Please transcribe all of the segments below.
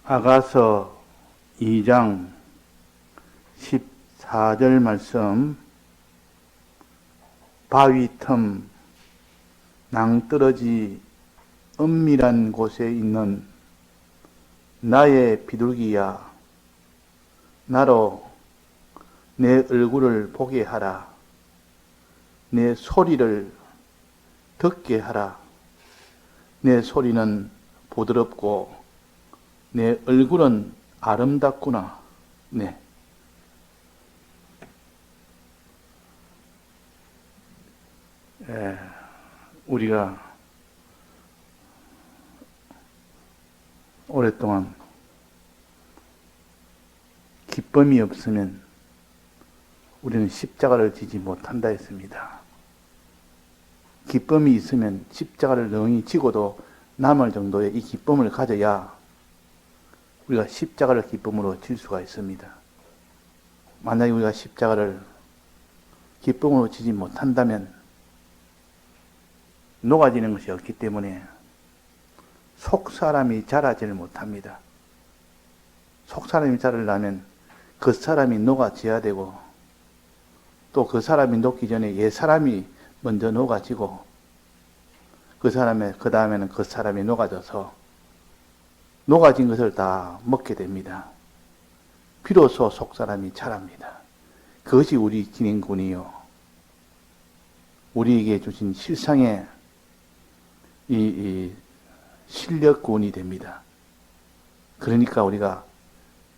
아가서 2장 14절 말씀. 바위 틈 낭떠러지 은밀한 곳에 있는 나의 비둘기야, 나로 내 얼굴을 보게 하라. 내 소리를 듣게 하라. 내 소리는 부드럽고 내 얼굴은 아름답구나. 네. 우리가 오랫동안 기쁨이 없으면 우리는 십자가를 지지 못한다 했습니다. 기쁨이 있으면 십자가를 능히 지고도 남을 정도의 이 기쁨을 가져야 우리가 십자가를 기쁨으로 질 수가 있습니다. 만약에 우리가 십자가를 기쁨으로 지지 못한다면 녹아지는 것이 없기 때문에 속사람이 자라지를 못합니다. 속사람이 자라려면 그 사람이 녹아져야 되고, 또 그 사람이 녹기 전에 옛 사람이 먼저 녹아지고, 그 다음에는 그 사람이 녹아져서 녹아진 것을 다 먹게 됩니다. 비로소 속사람이 자랍니다. 그것이 우리 기능군이요, 우리에게 주신 실상의 이 실력군이 됩니다. 그러니까 우리가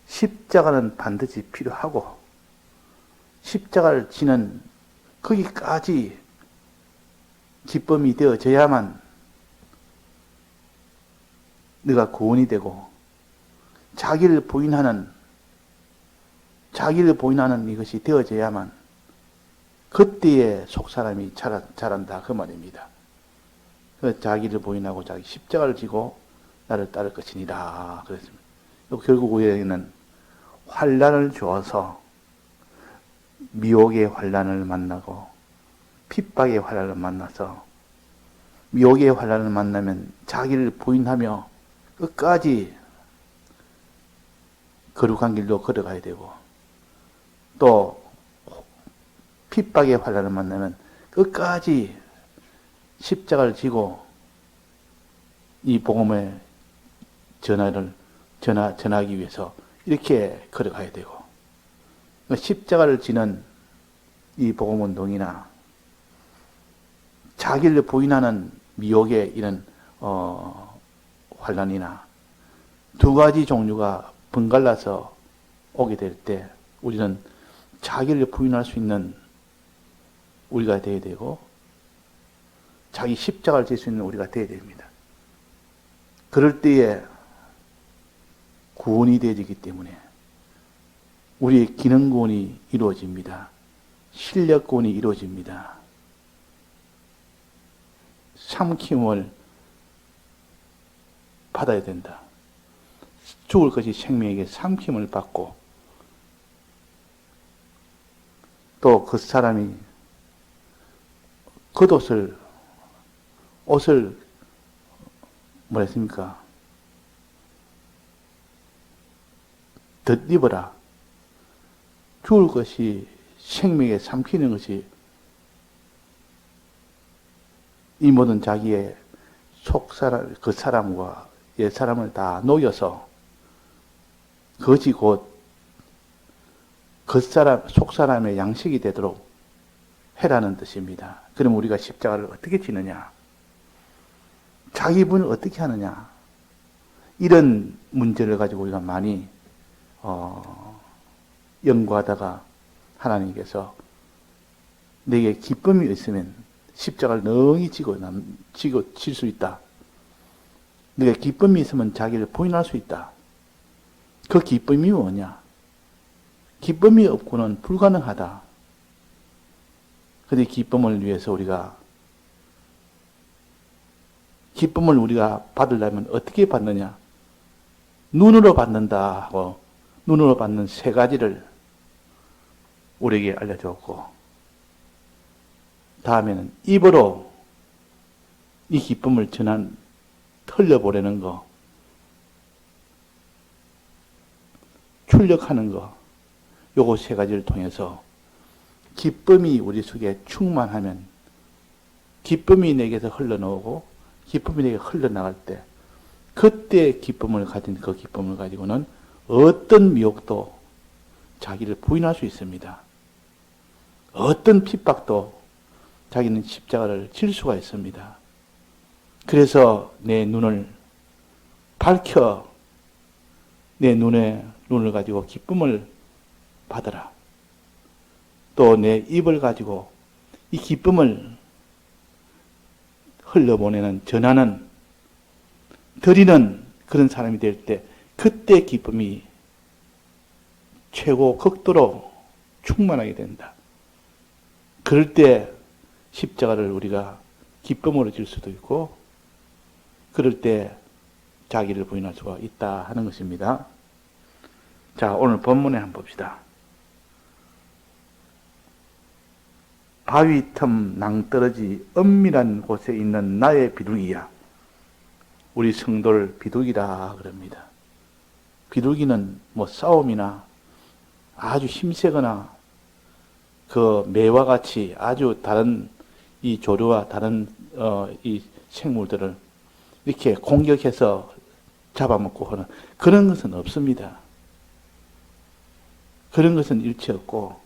십자가는 반드시 필요하고, 십자가를 지는 거기까지 기쁨이 되어져야만 네가 구원이 되고, 자기를 부인하는 이것이 되어져야만 그때에 속사람이 자란다 그 말입니다. 자기를 부인하고 자기 십자가를 지고 나를 따를 것이니라 그랬습니다. 결국 우리에게는 환난을 주어서 미혹의 환난을 만나고 핍박의 환난을 만나서, 미혹의 환난을 만나면 자기를 부인하며 끝까지 거룩한 길로 걸어가야 되고, 또 핍박의 환난을 만나면 끝까지 십자가를 지고 이 복음의 전하기 위해서 이렇게 걸어가야 되고, 십자가를 지는 이 복음운동이나 자기를 부인하는 미혹의 이런 환난이나 두 가지 종류가 번갈아서 오게 될 때 우리는 자기를 부인할 수 있는 우리가 되어야 되고, 자기 십자가를 질 수 있는 우리가 되어야 됩니다. 그럴 때에 구원이 되어지기 때문에 우리의 기능구원이 이루어집니다. 실력구원이 이루어집니다. 삼킴을 받아야 된다. 죽을 것이 생명에게 삼킴을 받고, 또 그 사람이 옷을 뭐랬습니까? 덧입어라. 죽을 것이 생명에 삼키는 것이 이 모든 자기의 속사람, 그 사람과 옛 사람을 다 녹여서 그것이 곧 그 사람, 속사람의 양식이 되도록 해라는 뜻입니다. 그럼 우리가 십자가를 어떻게 지느냐? 자기 분을 어떻게 하느냐? 이런 문제를 가지고 우리가 많이 연구하다가 하나님께서 내게 기쁨이 있으면 십자가를 능히 지고 질 수 있다. 내가 기쁨이 있으면 자기를 부인할 수 있다. 그 기쁨이 뭐냐? 기쁨이 없고는 불가능하다. 그런데 기쁨을 우리가 받으려면 어떻게 받느냐? 눈으로 받는다 하고, 눈으로 받는 세 가지를 우리에게 알려주었고, 다음에는 입으로 이 기쁨을 털려보내는 거, 출력하는 거, 요거 세 가지를 통해서 기쁨이 우리 속에 충만하면 기쁨이 내게서 흘러나오고 기쁨이 내게 흘러나갈 때 그때 기쁨을 가진 그 기쁨을 가지고는 어떤 미혹도 자기를 부인할 수 있습니다. 어떤 핍박도 자기는 십자가를 질 수가 있습니다. 그래서 내 눈을 밝혀 내 눈을 가지고 기쁨을 받아라. 또 내 입을 가지고 이 기쁨을 흘려보내는, 전하는, 드리는 그런 사람이 될 때 그때 기쁨이 최고 극도로 충만하게 된다. 그럴 때 십자가를 우리가 기쁨으로 질 수도 있고 그럴 때 자기를 부인할 수가 있다 하는 것입니다. 자, 오늘 본문에 한번 봅시다. 바위 틈 낭떠러지 은밀한 곳에 있는 나의 비둘기야. 우리 성도를 비둘기라 그럽니다. 비둘기는 뭐 싸움이나 아주 힘세거나 그 매와 같이 아주 다른 이 조류와 다른 이 생물들을 이렇게 공격해서 잡아먹고 하는 그런 것은 없습니다. 그런 것은 일체 없고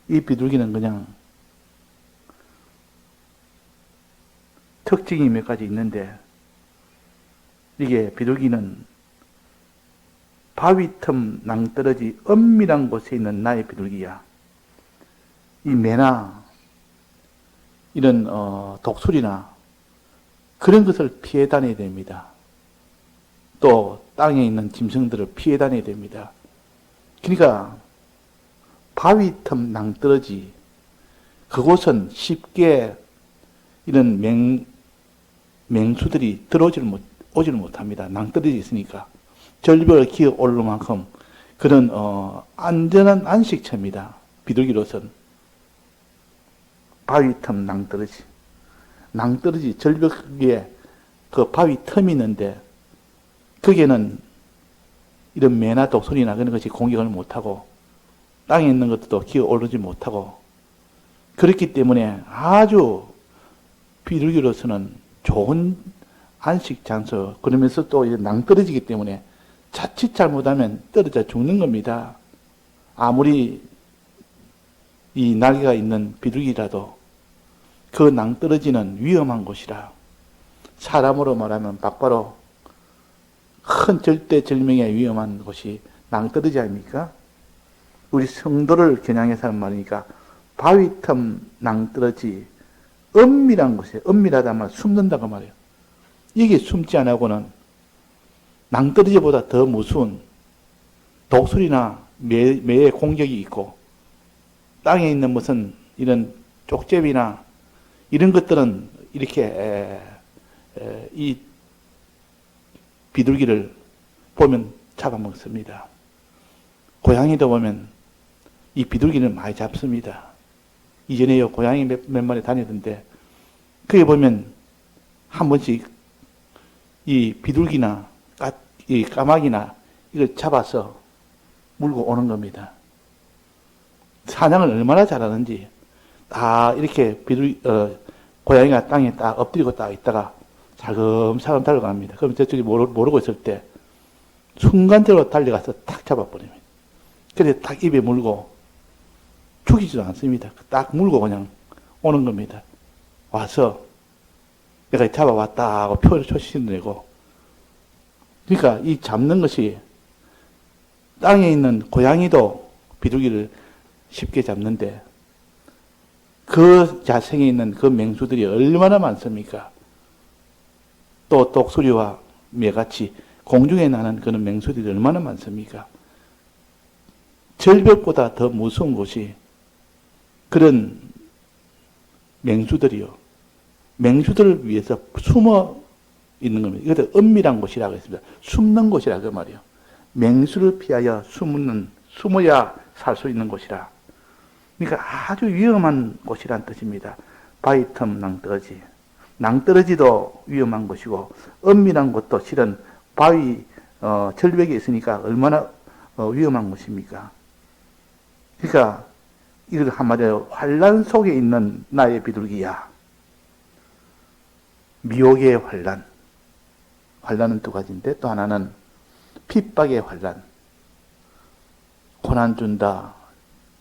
이 비둘기는 그냥 특징이 몇 가지 있는데 이게 비둘기는 바위 틈 낭떠러지 은밀한 곳에 있는 나의 비둘기야. 이 매나 이런 독수리나 그런 것을 피해 다녀야 됩니다. 또 땅에 있는 짐승들을 피해 다녀야 됩니다. 그러니까 바위 틈 낭떠러지 그곳은 쉽게 이런 맹수들이 오질 못합니다. 낭떠러지 있으니까 절벽을 기어 오를 만큼 그런 안전한 안식처입니다. 비둘기로서는 바위 틈 낭떠러지 절벽 위에 그 바위 틈이 있는데 거기에는 이런 매나 독수리나 그런 것이 공격을 못하고 땅에 있는 것도 기어 오르지 못하고 그렇기 때문에 아주 비둘기로서는 좋은 안식 장소, 그러면서 또 낭떠러지기 때문에 자칫 잘못하면 떨어져 죽는 겁니다. 아무리 이 날개가 있는 비둘기라도 그 낭떠러지는 위험한 곳이라 사람으로 말하면 바로 큰 절대절명의 위험한 곳이 낭떠러지 아닙니까? 우리 성도를 겨냥해서 하는 말이니까 바위 틈 낭떠러지 은밀한 곳에 은밀하다 말 숨는다고 말이에요. 이게 숨지 않고는 낭떠러지보다 더 무서운 독수리나 매의 공격이 있고 땅에 있는 무슨 이런 쪽제비나 이런 것들은 이렇게 이 비둘기를 보면 잡아먹습니다. 고양이도 보면 이 비둘기를 많이 잡습니다. 이전에 고양이 몇 마리 다니던데 거기 보면 한 번씩 이 비둘기나 이 까마귀나 이걸 잡아서 물고 오는 겁니다. 사냥을 얼마나 잘하는지 다 이렇게 고양이가 땅에 딱 엎드리고 딱 있다가 살금살금 달려갑니다. 그럼 저쪽이 모르고 있을 때 순간적으로 달려가서 탁 잡아버립니다. 그래서 딱 입에 물고 죽이지도 않습니다. 딱 물고 그냥 오는 겁니다. 와서 내가 잡아왔다 하고 표시를 내고 그러니까 이 잡는 것이 땅에 있는 고양이도 비둘기를 쉽게 잡는데 그 자생에 있는 그 맹수들이 얼마나 많습니까? 또 독수리와 매같이 공중에 나는 그런 맹수들이 얼마나 많습니까? 절벽보다 더 무서운 곳이 그런 맹수들이요. 맹수들을 위해서 숨어 있는 겁니다. 이것도 은밀한 곳이라고 했습니다. 숨는 곳이라 그 말이요. 맹수를 피하여 숨어야 살 수 있는 곳이라. 그러니까 아주 위험한 곳이란 뜻입니다. 바위 틈 낭떠러지. 낭떠러지도 위험한 곳이고 은밀한 곳도 실은 바위 절벽에 있으니까 얼마나 위험한 것입니까? 그러니까 이걸 한마디로 환란 속에 있는 나의 비둘기야. 미혹의 환란. 환란은 두 가지인데 또 하나는 핍박의 환란. 고난 준다,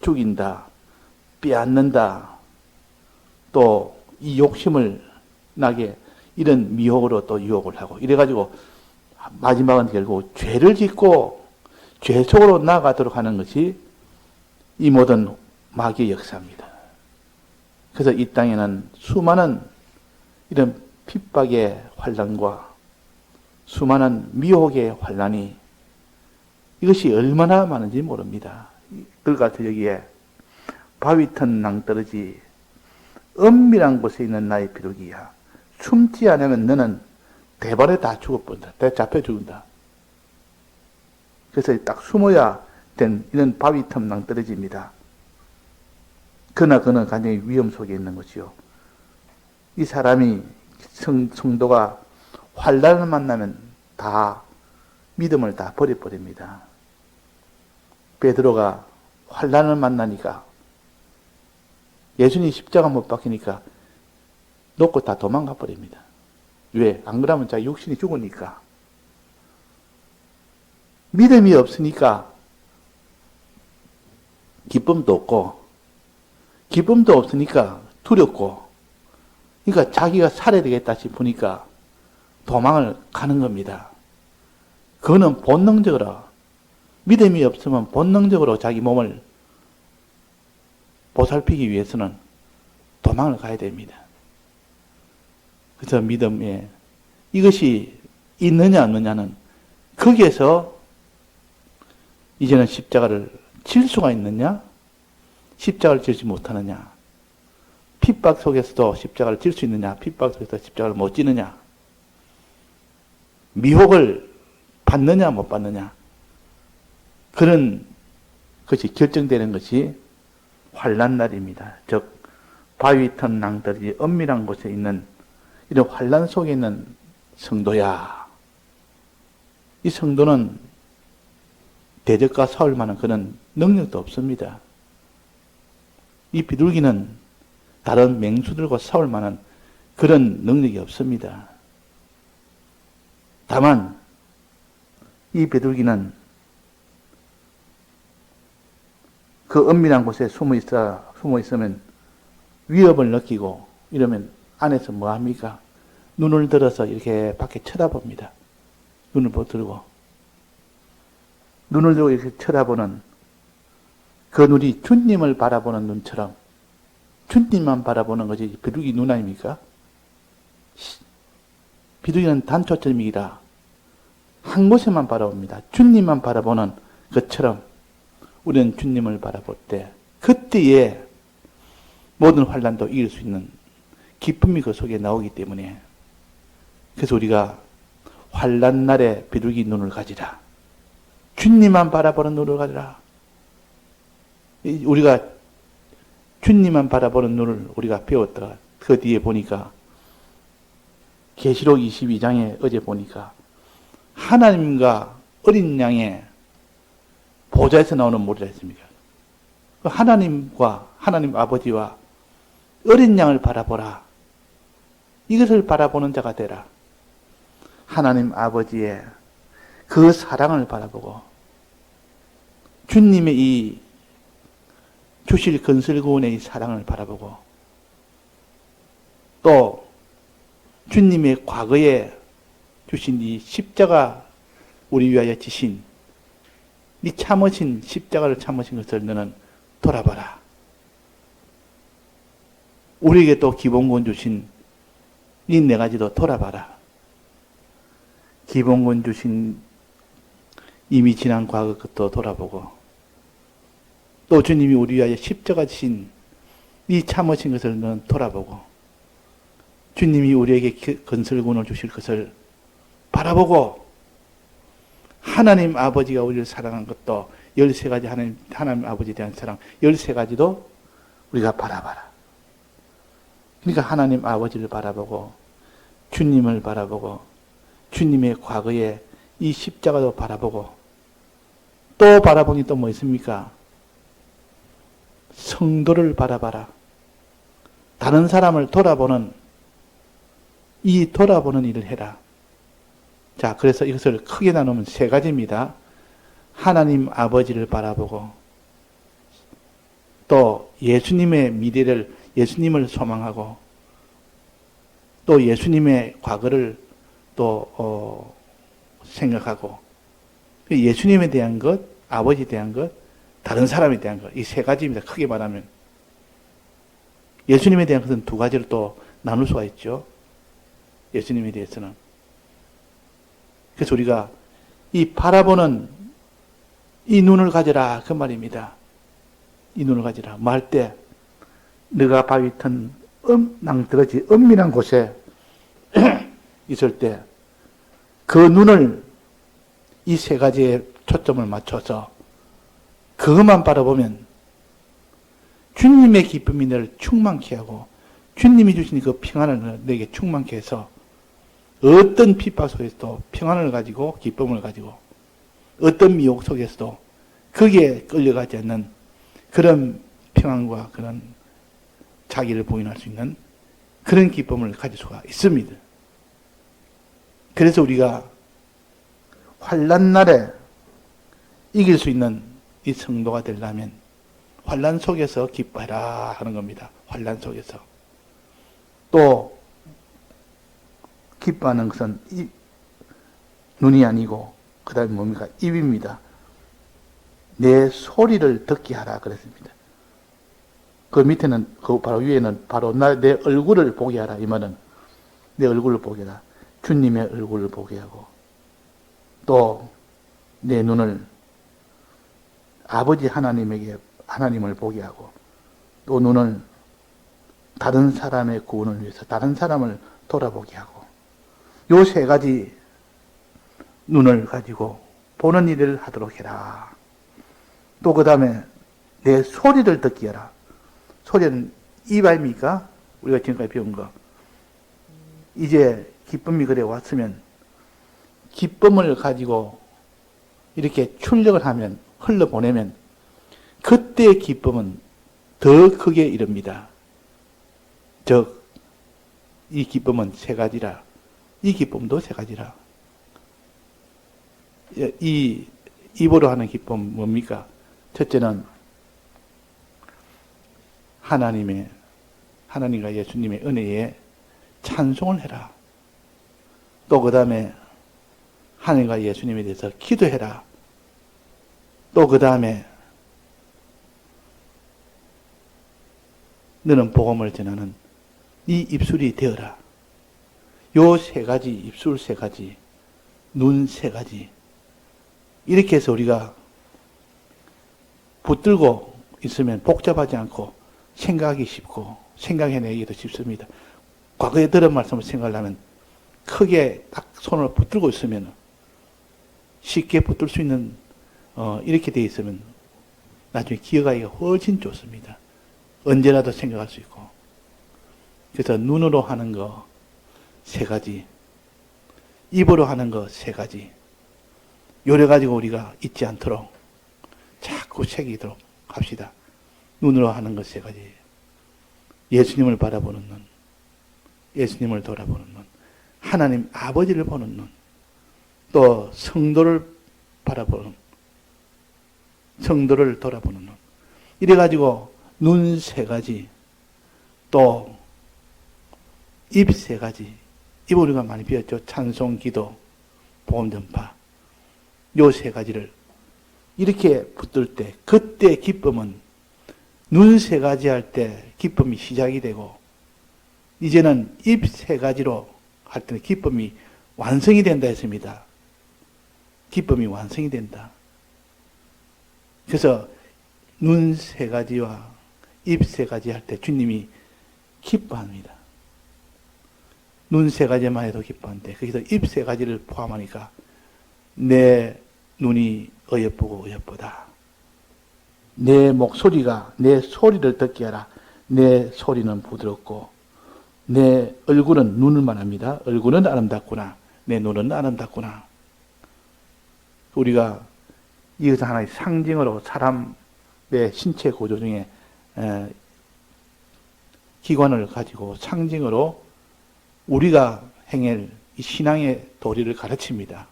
죽인다, 빼앗는다. 또 이 욕심을 나게 이런 미혹으로 또 유혹을 하고 이래가지고 마지막은 결국 죄를 짓고 죄 속으로 나아가도록 하는 것이 이 모든 마귀의 역사입니다. 그래서 이 땅에는 수많은 이런 핍박의 환란과 수많은 미혹의 환란이 이것이 얼마나 많은지 모릅니다. 그러니까 여기에 바위턴 낭떠러지 은밀한 곳에 있는 나의 비둘기야. 숨지 않으면 너는 대발에 다 죽어버린다. 다 잡혀 죽는다. 그래서 딱 숨어야 된 이런 바위틈 낭떠러지입니다. 그러나 그는 굉장히 위험 속에 있는 것이요. 이 사람이 성도가 환란을 만나면 다 믿음을 다 버려버립니다. 베드로가 환란을 만나니까 예수님이 십자가 못 박히니까 놓고 다 도망가 버립니다. 왜? 안 그러면 자기 육신이 죽으니까. 믿음이 없으니까 기쁨도 없고, 기쁨도 없으니까 두렵고, 그러니까 자기가 살아야 되겠다 싶으니까 도망을 가는 겁니다. 그거는 본능적으로, 믿음이 없으면 본능적으로 자기 몸을 보살피기 위해서는 도망을 가야 됩니다. 그래서 믿음에 이것이 있느냐 없느냐는 거기에서 이제는 십자가를 질 수가 있느냐, 십자가를 질지 못하느냐, 핍박 속에서도 십자가를 질 수 있느냐, 핍박 속에서 십자가를 못 지느냐, 미혹을 받느냐 못 받느냐, 그런 것이 결정되는 것이 환란날입니다. 즉 바위턴 낭떠러지 은밀한 곳에 있는 이런 환란 속에 있는 성도야. 이 성도는 대적과 싸울 만한 그런 능력도 없습니다. 이 비둘기는 다른 맹수들과 싸울 만한 그런 능력이 없습니다. 다만 이 비둘기는 그 은밀한 곳에 숨어 있으면 위협을 느끼고 이러면 안에서 뭐 합니까? 눈을 들어서 이렇게 밖에 쳐다봅니다. 눈을 들고. 눈을 들고 이렇게 쳐다보는 그 눈이 주님을 바라보는 눈처럼 주님만 바라보는 것이 비둘기 눈 아닙니까? 비둘기는 단초점이라 한 곳에만 바라봅니다. 주님만 바라보는 것처럼 우리는 주님을 바라볼 때 그때에 모든 환란도 이길 수 있는 기쁨이 그 속에 나오기 때문에 그래서 우리가 환란 날에 비둘기 눈을 가지라. 주님만 바라보는 눈을 가지라. 우리가 주님만 바라보는 눈을 우리가 배웠다가 그 뒤에 보니까 계시록 22장에 어제 보니까 하나님과 어린 양의 보좌에서 나오는 모리라 했습니까? 하나님과 하나님 아버지와 어린 양을 바라보라. 이것을 바라보는 자가 되라. 하나님 아버지의 그 사랑을 바라보고 주님의 이 주실 건설구원의 이 사랑을 바라보고 또 주님의 과거에 주신 이 십자가 우리 위하여 지신 이 참으신 십자가를 참으신 것을 너는 돌아봐라. 우리에게 또 기본권 주신 이 네 가지도 돌아봐라. 기본권 주신 이미 지난 과거 것도 돌아보고 또 주님이 우리 위하여 십자가 지신 이 참으신 것을 너는 돌아보고 주님이 우리에게 건설군을 주실 것을 바라보고 하나님 아버지가 우리를 사랑한 것도 13가지 하나님 아버지에 대한 사랑 13가지도 우리가 바라봐라. 그러니까 하나님 아버지를 바라보고 주님을 바라보고 주님의 과거에 이 십자가도 바라보고 또 바라보니 또 뭐 있습니까? 성도를 바라봐라. 다른 사람을 돌아보는 일을 해라. 자, 그래서 이것을 크게 나누면 세 가지입니다. 하나님 아버지를 바라보고, 또 예수님의 미래를, 예수님을 소망하고, 또 예수님의 과거를 또 생각하고, 예수님에 대한 것, 아버지에 대한 것, 다른 사람에 대한 것, 이 세 가지입니다. 크게 말하면. 예수님에 대한 것은 두 가지로 또 나눌 수가 있죠. 예수님에 대해서는. 그래서 우리가 이 바라보는 이 눈을 가져라, 그 말입니다. 이 눈을 가져라. 뭐 할 때, 너가 바위 튼 낭떠러지 은밀한 곳에 있을 때, 그 눈을 이 세 가지에 초점을 맞춰서 그것만 바라보면 주님의 기쁨이 너를 충만케 하고, 주님이 주신 그 평안을 내게 충만케 해서 어떤 핍박 속에서도 평안을 가지고 기쁨을 가지고, 어떤 미혹 속에서도 거기에 끌려가지 않는 그런 평안과 그런 자기를 부인할 수 있는 그런 기쁨을 가질 수가 있습니다. 그래서 우리가 환난 날에 이길 수 있는 이 성도가 되려면 환난 속에서 기뻐해라 하는 겁니다. 환난 속에서. 또 기뻐하는 것은 눈이 아니고 그 다음에 뭡니까? 입입니다. 내 소리를 듣게 하라 그랬습니다. 그 밑에는, 그 바로 위에는 바로 내 얼굴을 보게 하라. 이 말은 내 얼굴을 보게 하라. 주님의 얼굴을 보게 하고, 또 내 눈을 아버지 하나님을 보게 하고, 또 눈을 다른 사람의 구원을 위해서 다른 사람을 돌아보게 하고, 요 세 가지 눈을 가지고 보는 일을 하도록 해라. 또 그 다음에 내 소리를 듣게 해라. 소리는 입 아닙니까? 우리가 지금까지 배운 거. 이제 기쁨이 그래 왔으면 기쁨을 가지고 이렇게 출력을 하면, 흘러보내면 그때의 기쁨은 더 크게 이릅니다. 즉, 이 기쁨은 세 가지라. 이 기쁨도 세 가지라. 이 입으로 하는 기쁨 뭡니까? 첫째는 하나님과 예수님의 은혜에 찬송을 해라. 또 그 다음에 하나님과 예수님에 대해서 기도해라. 또 그 다음에 너는 복음을 전하는 네 입술이 되어라. 요 세 가지, 입술 세 가지, 눈 세 가지, 이렇게 해서 우리가 붙들고 있으면 복잡하지 않고 생각하기 쉽고 생각해내기도 쉽습니다. 과거에 들은 말씀을 생각하려면 크게 딱 손을 붙들고 있으면 쉽게 붙들 수 있는 이렇게 되어 있으면 나중에 기억하기가 훨씬 좋습니다. 언제라도 생각할 수 있고. 그래서 눈으로 하는 거 세 가지, 입으로 하는 거 세 가지, 요래 가지고 우리가 잊지 않도록 자꾸 새기도록 합시다. 눈으로 하는 것 세 가지. 예수님을 바라보는 눈, 예수님을 돌아보는 눈, 하나님 아버지를 보는 눈, 또 성도를 바라보는, 성도를 돌아보는 눈. 이래 가지고 눈 세 가지, 또 입 세 가지. 입 우리가 많이 배웠죠. 찬송, 기도, 복음 전파. 요 세 가지를 이렇게 붙들 때, 그때 기쁨은 눈 세 가지 할 때 기쁨이 시작이 되고, 이제는 입 세 가지로 할 때는 기쁨이 완성이 된다 했습니다. 기쁨이 완성이 된다. 그래서 눈 세 가지와 입 세 가지 할 때 주님이 기뻐합니다. 눈 세 가지만 해도 기뻐한데, 거기서 입 세 가지를 포함하니까 내 눈이 어여쁘고 어여쁘다. 내 목소리가, 내 소리를 듣게 하라. 내 소리는 부드럽고 내 얼굴은 눈을 말합니다. 얼굴은 아름답구나. 내 눈은 아름답구나. 우리가 이것은 하나의 상징으로 사람의 신체 구조 중에 기관을 가지고 상징으로 우리가 행할 이 신앙의 도리를 가르칩니다.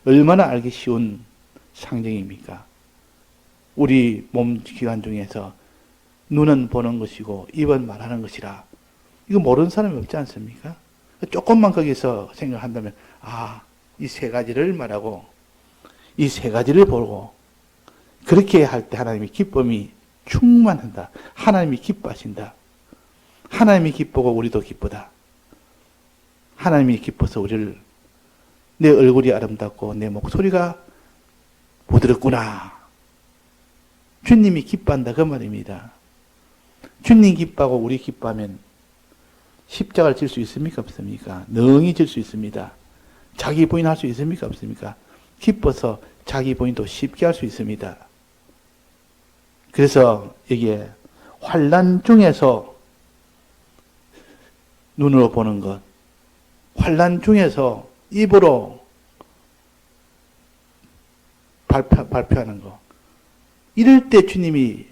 얼마나 알기 쉬운 상징입니까? 우리 몸 기관 중에서 눈은 보는 것이고 입은 말하는 것이라. 이거 모르는 사람이 없지 않습니까? 조금만 거기서 생각한다면 이 세 가지를 말하고 이 세 가지를 보고 그렇게 할 때 하나님의 기쁨이 충만한다. 하나님이 기뻐하신다. 하나님이 기쁘고 우리도 기쁘다. 하나님이 기뻐서 우리를 내 얼굴이 아름답고 내 목소리가 부드럽구나. 주님이 기뻐한다 그 말입니다. 주님 기뻐하고 우리 기뻐하면 십자가를 질 수 있습니까? 없습니까? 능히 질 수 있습니다. 자기 부인할 수 있습니까? 없습니까? 기뻐서 자기 부인도 쉽게 할 수 있습니다. 그래서 여기에 환난 중에서 눈으로 보는 것, 환난 중에서 입으로 발표하는 것, 이럴 때 주님의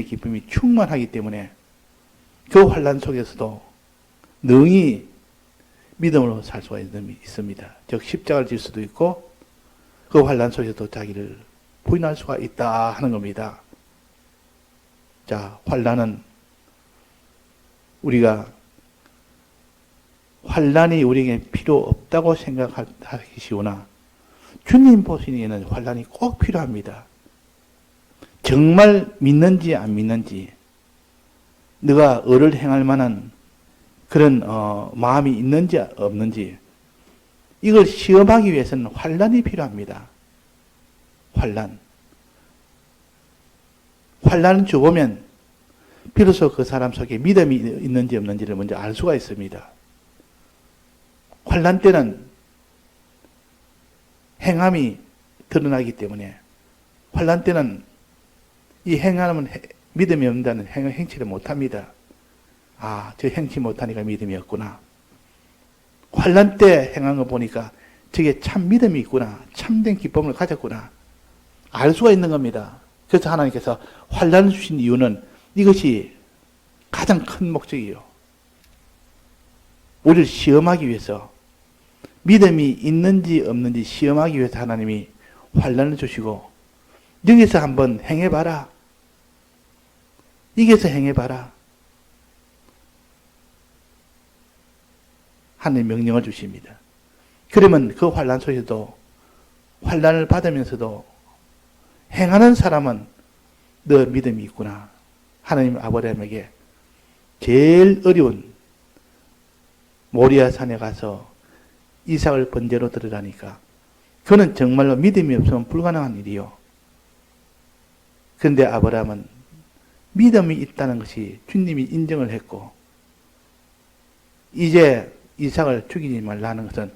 기쁨이 충만하기 때문에 그 환난 속에서도 능히 믿음으로 살 수가 있습니다. 즉 십자가를 질 수도 있고 그 환난 속에서도 자기를 부인할 수가 있다 하는 겁니다. 자, 환난은 우리가 환난이 우리에게 필요 없다고 생각하기 쉬우나 주님 보시기에는 환난이 꼭 필요합니다. 정말 믿는지 안 믿는지, 네가 의를 행할 만한 그런 마음이 있는지 없는지, 이걸 시험하기 위해서는 환난이 필요합니다. 환난을 줘보면 비로소 그 사람 속에 믿음이 있는지 없는지를 먼저 알 수가 있습니다. 환난 때는 행함이 드러나기 때문에, 환난 때는 이 행함은 믿음이 없다는 행치를 못합니다. 저 행치 못하니까 믿음이 없구나. 환난 때 행한 거 보니까 저게 참 믿음이 있구나. 참된 기쁨을 가졌구나. 알 수가 있는 겁니다. 그래서 하나님께서 환난을 주신 이유는 이것이 가장 큰 목적이에요. 우리를 시험하기 위해서, 믿음이 있는지 없는지 시험하기 위해서 하나님이 환난을 주시고, 여기서 한번 행해봐라. 여기서 행해봐라. 하나님 명령을 주십니다. 그러면 그 환난 속에서도, 환난을 받으면서도 행하는 사람은 너 믿음이 있구나. 하나님 아브라함에게 제일 어려운 모리아 산에 가서 이삭을 번제로 드리라니까 그는 정말로 믿음이 없으면 불가능한 일이요. 그런데 아브라함은 믿음이 있다는 것이 주님이 인정을 했고, 이제 이삭을 죽이지 말라는 것은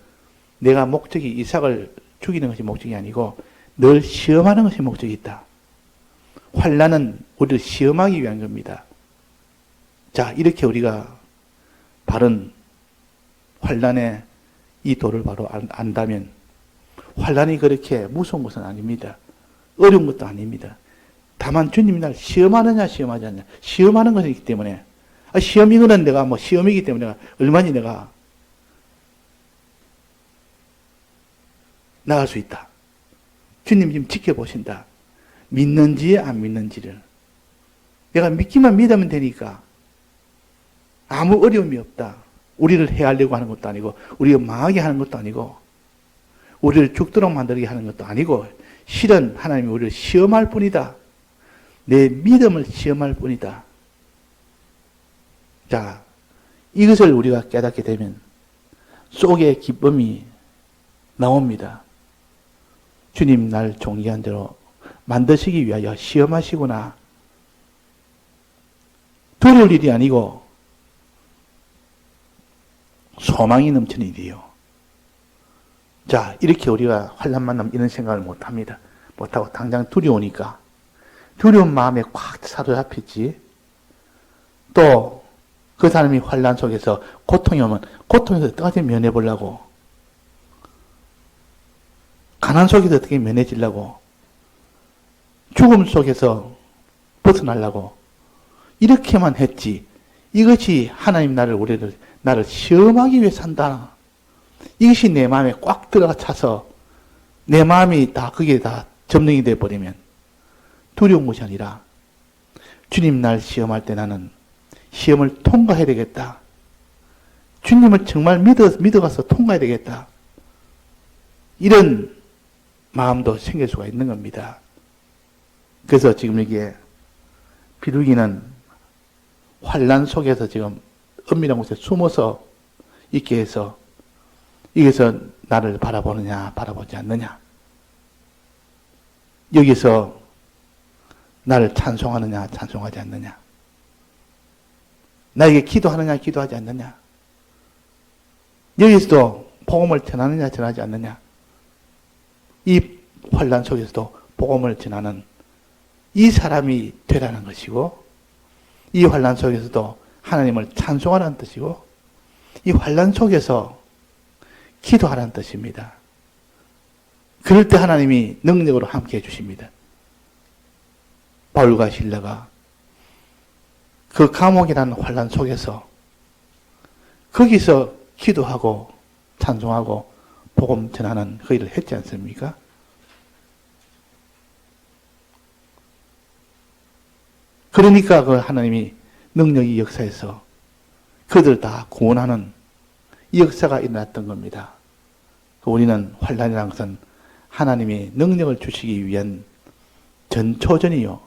내가 목적이 이삭을 죽이는 것이 목적이 아니고 늘 시험하는 것이 목적이 있다. 환난은 우리를 시험하기 위한 겁니다. 자, 이렇게 우리가 바른 환난의 이 도를 바로 안다면 환난이 그렇게 무서운 것은 아닙니다. 어려운 것도 아닙니다. 다만 주님이 날 시험하느냐 시험하지 않느냐, 시험하는 것이기 때문에, 시험이거는 내가 시험이기 때문에 내가 얼마나 내가 나갈 수 있다. 주님 지금 지켜보신다. 믿는지 안 믿는지를. 내가 믿기만 믿으면 되니까 아무 어려움이 없다. 우리를 해하려고 하는 것도 아니고, 우리가 망하게 하는 것도 아니고, 우리를 죽도록 만들게 하는 것도 아니고, 실은 하나님이 우리를 시험할 뿐이다. 내 믿음을 시험할 뿐이다. 자, 이것을 우리가 깨닫게 되면 속에 기쁨이 나옵니다. 주님 날 존귀한 대로 만드시기 위하여 시험하시구나. 두려울 일이 아니고 소망이 넘치는 일이요. 자, 이렇게 우리가 환난 만나면 이런 생각을 못합니다. 못하고 당장 두려우니까 두려운 마음에 꽉 사로잡혔지. 또 그 사람이 환난 속에서 고통이 오면 고통에서 어떻게 면해보려고 가난 속에서 어떻게 면해지려고, 죽음 속에서 벗어나려고 이렇게만 했지. 이것이 하나님 나를 시험하기 위해 산다. 이것이 내 마음에 꽉 들어가 차서 내 마음이 다 거기에 다 점령이 되어 버리면 두려운 것이 아니라 주님 날 시험할 때 나는 시험을 통과해야 되겠다. 주님을 정말 믿어가서 통과해야 되겠다. 이런 마음도 생길 수가 있는 겁니다. 그래서 지금 여기에 비둘기는 환난 속에서 지금 은밀한 곳에 숨어서 있게 해서 여기서 나를 바라보느냐 바라보지 않느냐, 여기서 나를 찬송하느냐 찬송하지 않느냐, 나에게 기도하느냐 기도하지 않느냐, 여기서도 복음을 전하느냐 전하지 않느냐, 이 환난 속에서도 복음을 전하는 이 사람이 되라는 것이고, 이 환난 속에서도 하나님을 찬송하라는 뜻이고, 이 환난 속에서 기도하라는 뜻입니다. 그럴 때 하나님이 능력으로 함께 해주십니다. 바울과 실라가 그 감옥이라는 환난 속에서 거기서 기도하고 찬송하고 복음 전하는 그 일을 했지 않습니까? 그러니까 그 하나님이 능력이 역사에서 그들 다 구원하는 이 역사가 일어났던 겁니다. 우리는 환난이라는 것은 하나님이 능력을 주시기 위한 전초전이요,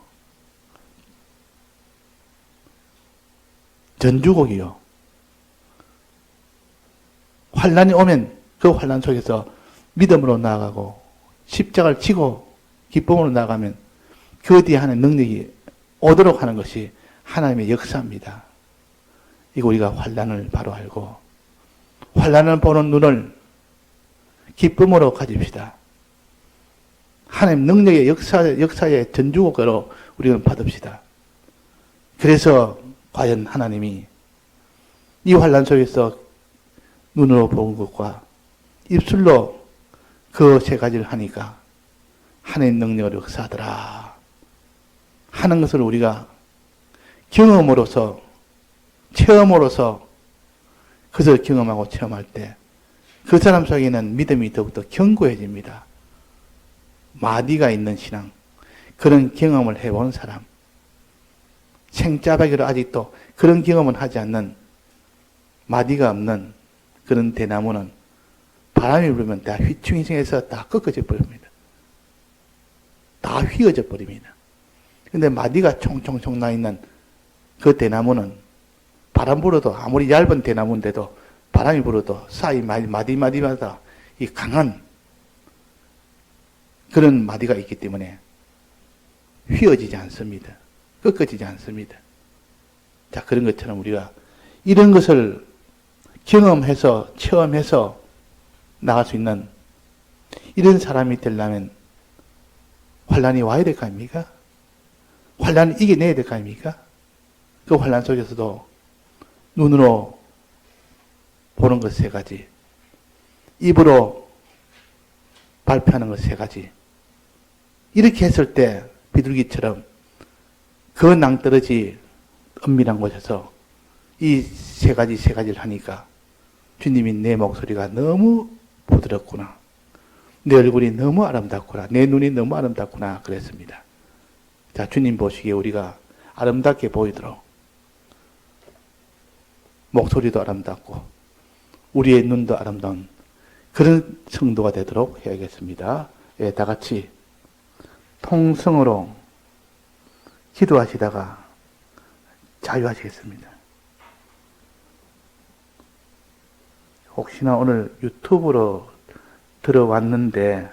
전주곡이요. 환난이 오면 그 환난 속에서 믿음으로 나아가고 십자가를 지고 기쁨으로 나아가면 그 뒤에 하는 능력이 오도록 하는 것이 하나님의 역사입니다. 이거 우리가 환난을 바로 알고 환난을 보는 눈을 기쁨으로 가집시다. 하나님 능력의 역사의 전주곡으로 우리는 받읍시다. 그래서 과연 하나님이 이 환난 속에서 눈으로 본 것과 입술로 그 세 가지를 하니까 하나님 능력을 역사하더라 하는 것을 우리가 경험으로서, 체험으로서 그것을 경험하고 체험할 때 그 사람 속에는 믿음이 더욱더 견고해집니다. 마디가 있는 신앙, 그런 경험을 해본 사람, 생짜배기로 아직도 그런 경험을 하지 않는 마디가 없는 그런 대나무는 바람이 불면 다 휘충휘충해서 다 꺾어져 버립니다. 다 휘어져 버립니다. 근데 마디가 총총총 나 있는 그 대나무는 바람 불어도, 아무리 얇은 대나무인데도 바람이 불어도 사이 마디마디마다 이 강한 그런 마디가 있기 때문에 휘어지지 않습니다. 꺾어지지 않습니다. 자, 그런 것처럼 우리가 이런 것을 경험해서, 체험해서 나갈 수 있는 이런 사람이 되려면 환난이 와야 될 거 아닙니까? 환난을 이겨내야 될 거 아닙니까? 그 환난 속에서도 눈으로 보는 것 세 가지, 입으로 발표하는 것 세 가지, 이렇게 했을 때 비둘기처럼 그 낭떠러지 은밀한 곳에서 이 세 가지를 하니까 주님이 내 목소리가 너무 부드럽구나, 내 얼굴이 너무 아름답구나, 내 눈이 너무 아름답구나 그랬습니다. 자, 주님 보시기에 우리가 아름답게 보이도록 목소리도 아름답고 우리의 눈도 아름다운 그런 성도가 되도록 해야겠습니다. 예, 다 같이 통성으로 기도하시다가 자유하시겠습니다. 혹시나 오늘 유튜브로 들어왔는데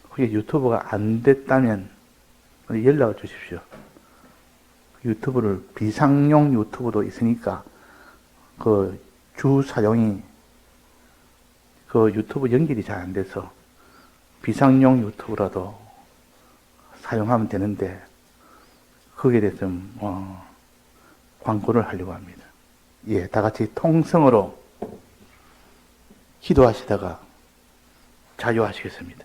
혹시 유튜브가 안 됐다면 연락을 주십시오. 유튜브를 비상용 유튜브도 있으니까 그 주 사용이 그 유튜브 연결이 잘 안 돼서 비상용 유튜브라도 사용하면 되는데 거기에 대해서 좀 광고를 하려고 합니다. 예, 다 같이 통성으로 기도하시다가 자유하시겠습니다.